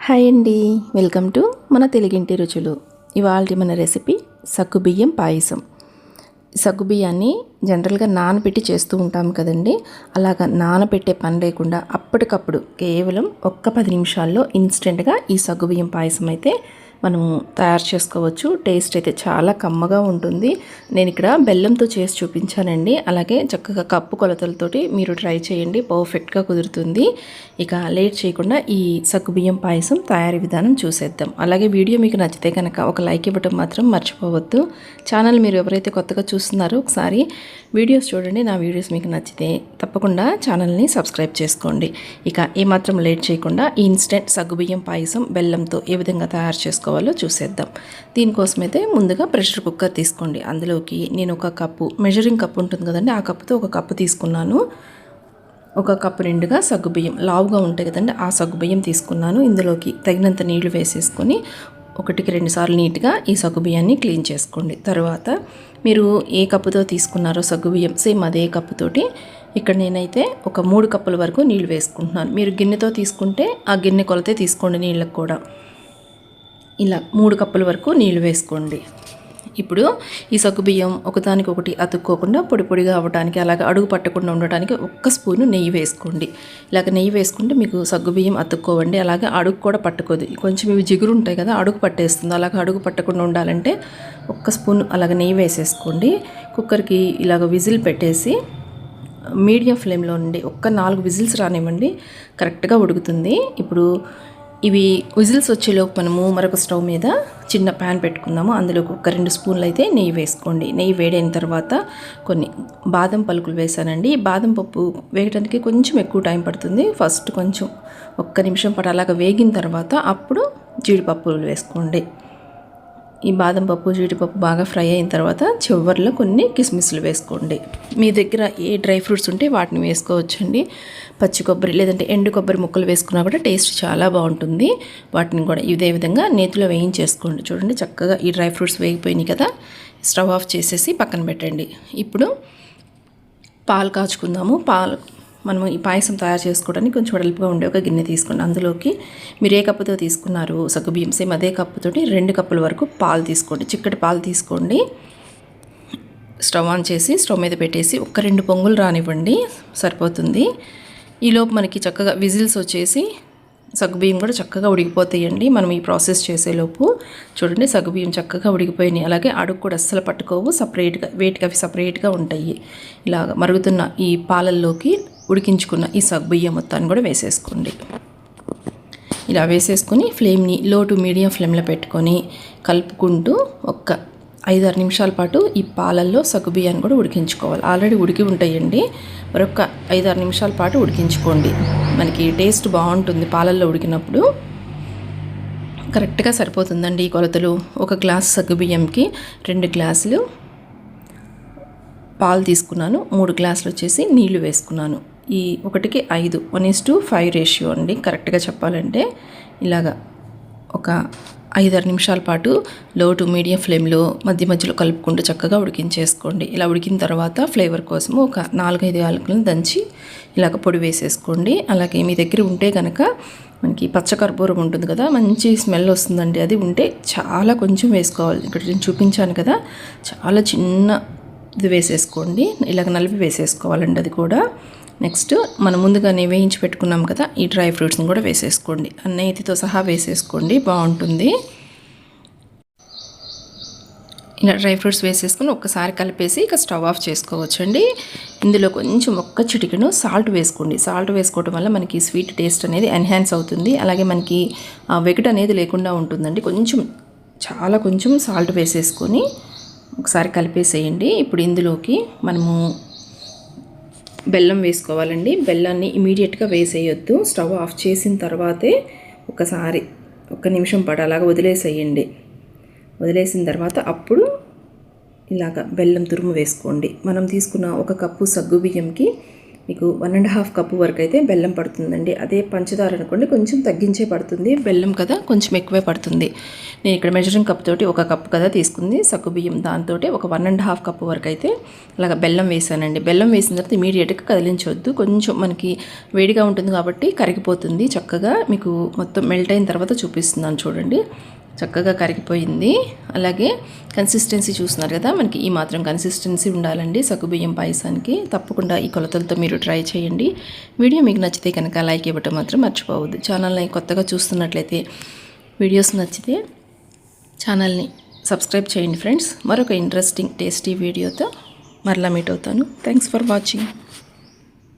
Hi అండి, welcome to మన తెలుగింటి రుచులు. ఇవాళ మన రెసిపీ సగ్గుబియ్యం పాయసం. సగ్గుబియ్యాన్ని జనరల్గా నానబెట్టి చేస్తూ ఉంటాం కదండి. అలాగా నానబెట్టే పని లేకుండా అప్పటికప్పుడు కేవలం 10 నిమిషాల్లో ఇన్స్టెంట్గా ఈ సగ్గుబియ్యం పాయసం అయితే మనము తయారు చేసుకోవచ్చు. టేస్ట్ అయితే చాలా కమ్మగా ఉంటుంది. నేను ఇక్కడ బెల్లంతో చేసి చూపించానండి. అలాగే చక్కగా కప్పు కొలతలతోటి మీరు ట్రై చేయండి, పర్ఫెక్ట్గా కుదురుతుంది. ఇక లేట్ చేయకుండా ఈ సగ్గుబియ్యం పాయసం తయారీ విధానం చూసేద్దాం. అలాగే వీడియో మీకు నచ్చితే కనుక ఒక లైక్ ఇవ్వడం మాత్రం మర్చిపోవద్దు. ఛానల్ మీరు ఎవరైతే కొత్తగా చూస్తున్నారో ఒకసారి వీడియోస్ చూడండి. నా వీడియోస్ మీకు నచ్చితే తప్పకుండా ఛానల్ని సబ్స్క్రైబ్ చేసుకోండి. ఇక ఏమాత్రం లేట్ చేయకుండా ఈ ఇన్స్టెంట్ సగ్గుబియ్యం పాయసం బెల్లంతో ఏ విధంగా తయారు చేసుకోవాలో చూసేద్దాం. దీనికోసమైతే ముందుగా ప్రెషర్ కుక్కర్ తీసుకోండి. అందులోకి నేను ఒక కప్పు, మెజరింగ్ కప్పు ఉంటుంది కదండి, ఆ కప్పుతో ఒక కప్పు తీసుకున్నాను. ఒక కప్పు నిండుగా సగ్గుబియ్యం, లావుగా ఉంటాయి కదండి, ఆ సగ్గుబియ్యం తీసుకున్నాను. ఇందులోకి తగినంత నీళ్లు వేసేసుకొని 1-2 సార్లు నీట్గా ఈ సగ్గుబియ్యాన్ని క్లీన్ చేసుకోండి. తర్వాత మీరు ఏ కప్పుతో తీసుకున్నారో సగ్గుబియ్యం సేమ్ అదే కప్పుతోటి ఇక్కడ నేనైతే ఒక 3 కప్పుల వరకు నీళ్ళు వేసుకుంటున్నాను. మీరు గిన్నెతో తీసుకుంటే ఆ గిన్నె కొలతే తీసుకోండి. నీళ్ళకు కూడా ఇలా 3 కప్పుల వరకు నీళ్ళు వేసుకోండి. ఇప్పుడు ఈ సగ్గుబియ్యం ఒకదానికొకటి అతుక్కోకుండా పొడి పొడిగా అవ్వడానికి, అలాగే అడుగు పట్టకుండా ఉండటానికి 1 స్పూను నెయ్యి వేసుకోండి. ఇలాగ నెయ్యి వేసుకుంటే మీకు సగ్గుబియ్యం అతుక్కోవండి. అలాగే అడుగు కూడా పట్టుకోదు. కొంచెం ఇవి జిగురు ఉంటాయి కదా, అడుగు పట్టేస్తుంది. అలాగే అడుగు పట్టకుండా ఉండాలంటే 1 స్పూన్ అలాగ నెయ్యి వేసేసుకోండి. కుక్కర్కి ఇలాగ విజిల్ పెట్టేసి మీడియం ఫ్లేమ్లో నుండి 4 విజిల్స్ రానివ్వండి, కరెక్ట్గా ఉడుకుతుంది. ఇప్పుడు ఇవి విజిల్స్ వచ్చేలోపు మనము మరొక స్టవ్ మీద చిన్న ప్యాన్ పెట్టుకుందాము. అందులో ఒక 2 స్పూన్లు అయితే నెయ్యి వేసుకోండి. నెయ్యి వేడైన తర్వాత కొన్ని బాదం పలుకులు వేసానండి. బాదం పప్పు వేయడానికి కొంచెం ఎక్కువ టైం పడుతుంది. ఫస్ట్ కొంచెం 1 నిమిషం పాటు అలాగ వేగిన తర్వాత అప్పుడు జీడిపప్పులు వేసుకోండి. ఈ బాదం పప్పు, జీడిపప్పు బాగా ఫ్రై అయిన తర్వాత చివర్లో కొన్ని కిస్మిస్లు వేసుకోండి. మీ దగ్గర ఏ డ్రై ఫ్రూట్స్ ఉంటే వాటిని వేసుకోవచ్చండి. పచ్చి కొబ్బరి లేదంటే ఎండు కొబ్బరి ముక్కలు వేసుకున్నా కూడా టేస్ట్ చాలా బాగుంటుంది. వాటిని కూడా ఇదే విధంగా నేతిలో వేయించేసుకోండి. చూడండి, చక్కగా ఈ డ్రై ఫ్రూట్స్ వేగిపోయినాయి కదా. స్టవ్ ఆఫ్ చేసేసి పక్కన పెట్టండి. ఇప్పుడు పాలు కాచుకుందాము. మనం ఈ పాయసం తయారు చేసుకోవడానికి కొంచెం వెడల్పుగా ఉండే ఒక గిన్నె తీసుకోండి. అందులోకి మీరు ఏ కప్పుతో తీసుకున్నారు సగ్గుబియ్యం సేమ్ అదే కప్పుతోటి 2 కప్పుల వరకు పాలు తీసుకోండి. చిక్కటి పాలు తీసుకోండి. స్టవ్ ఆన్ చేసి స్టవ్ మీద పెట్టేసి 1-2 పొంగులు రానివ్వండి, సరిపోతుంది. ఈలోపు మనకి చక్కగా విజిల్స్ వచ్చేసి సగ్గుబియ్యం కూడా చక్కగా ఉడికిపోతాయండి. మనం ఈ ప్రాసెస్ చేసేలోపు చూడండి, సగ్గుబియ్యం చక్కగా ఉడికిపోయినాయి. అలాగే అడుగు కూడా అస్సలు పట్టుకోవు, సపరేట్గా వేటికి అవి సపరేట్గా ఉంటాయి. ఇలాగ మరుగుతున్న ఈ పాలల్లోకి ఉడికించుకున్న ఈ సగ్గుబియ్యం మొత్తాన్ని కూడా వేసేసుకోండి. ఇలా వేసేసుకొని ఫ్లేమ్ని లో టు మీడియం ఫ్లేమ్లో పెట్టుకొని కలుపుకుంటూ 5-6 నిమిషాల పాటు ఈ పాలల్లో సగ్గుబియ్యాన్ని కూడా ఉడికించుకోవాలి. ఆల్రెడీ ఉడికి ఉంటాయండి, మరొక 5-6 నిమిషాల పాటు ఉడికించుకోండి. మనకి టేస్ట్ బాగుంటుంది. పాలల్లో ఉడికినప్పుడు కరెక్ట్గా సరిపోతుందండి ఈ కొలతలు. 1 గ్లాస్ సగ్గుబియ్యంకి 2 గ్లాసులు పాలు తీసుకున్నాను. 3 గ్లాసులు వచ్చేసి నీళ్లు వేసుకున్నాను. ఈ 1కి 5, 1:5 రేషియో అండి కరెక్ట్గా చెప్పాలంటే. ఇలాగా ఒక 5-6 నిమిషాల పాటు లో టు మీడియం ఫ్లేమ్లో మధ్య మధ్యలో కలుపుకుంటూ చక్కగా ఉడికించేసుకోండి. ఇలా ఉడికిన తర్వాత ఫ్లేవర్ కోసము ఒక 4-5 యాలకులను దంచి ఇలాగ పొడి వేసేసుకోండి. అలాగే మీ దగ్గర ఉంటే కనుక మనకి పచ్చకర్పూరం ఉంటుంది కదా, మంచి స్మెల్ వస్తుందండి. అది ఉంటే చాలా కొంచెం వేసుకోవాలి. ఇక్కడ నేను చూపించాను కదా, చాలా చిన్న ఇది వేసేసుకోండి. ఇలాగ నలిపి వేసేసుకోవాలండి అది కూడా. నెక్స్ట్ మనం ముందుగానే వేయించి పెట్టుకున్నాం కదా, ఈ డ్రై ఫ్రూట్స్ని కూడా వేసేసుకోండి. నేతితో సహా వేసేసుకోండి, బాగుంటుంది. ఇలా డ్రై ఫ్రూట్స్ వేసేసుకొని ఒక్కసారి కలిపేసి ఇక స్టవ్ ఆఫ్ చేసుకోవచ్చండి. ఇందులో కొంచెం 1 చిటికెను సాల్ట్ వేసుకోండి. సాల్ట్ వేసుకోవడం వల్ల మనకి స్వీట్ టేస్ట్ అనేది ఎన్హాన్స్ అవుతుంది. అలాగే మనకి వెగట్ అనేది లేకుండా ఉంటుందండి. చాలా కొంచెం సాల్ట్ వేసేసుకొని ఒకసారి కలిపేసేయండి. ఇప్పుడు ఇందులోకి మనము బెల్లం వేసుకోవాలండి. బెల్లాన్ని ఇమీడియట్గా వేసేయొద్దు. స్టవ్ ఆఫ్ చేసిన తర్వాతే ఒకసారి 1 నిమిషం పాటు అలాగా వదిలేసేయండి. వదిలేసిన తర్వాత అప్పుడు ఇలాగ బెల్లం తురుము వేసుకోండి. మనం తీసుకున్న 1 కప్పు సగ్గుబియ్యంకి మీకు 1.5 కప్పు వరకు అయితే బెల్లం పడుతుందండి. అదే పంచదార అనుకోండి కొంచెం తగ్గించే పడుతుంది, బెల్లం కదా కొంచెం ఎక్కువే పడుతుంది. నేను ఇక్కడ మెజరింగ్ కప్ తోటి 1 కప్పు కదా తీసుకుంది సగ్గుబియ్యం, దాంతో ఒక 1.5 కప్పు వరకు అయితే అలాగ బెల్లం వేసానండి. బెల్లం వేసిన తర్వాత ఇమీడియట్గా కదిలించవద్దు, కొంచెం మనకి వేడిగా ఉంటుంది కాబట్టి కరిగిపోతుంది చక్కగా. మీకు మొత్తం మెల్ట్ అయిన తర్వాత చూపిస్తున్నాను చూడండి, చక్కగా కరిగిపోయింది. అలాగే కన్సిస్టెన్సీ చూస్తున్నారు కదా, మనకి ఈ మాత్రం కన్సిస్టెన్సీ ఉండాలండి సగ్గుబియ్యం పాయసానికి. తప్పకుండా ఈ కొలతలతో మీరు ట్రై చేయండి. వీడియో మీకు నచ్చితే కనుక లైక్ ఇవ్వటం మాత్రం మర్చిపోవద్దు. ఛానల్ని కొత్తగా చూస్తున్నట్లయితే వీడియోస్ నచ్చితే ఛానల్ని సబ్స్క్రైబ్ చేయండి ఫ్రెండ్స్. మరొక ఇంట్రెస్టింగ్ టేస్టీ వీడియోతో మరలా మీట్ అవుతాను. Thanks for watching.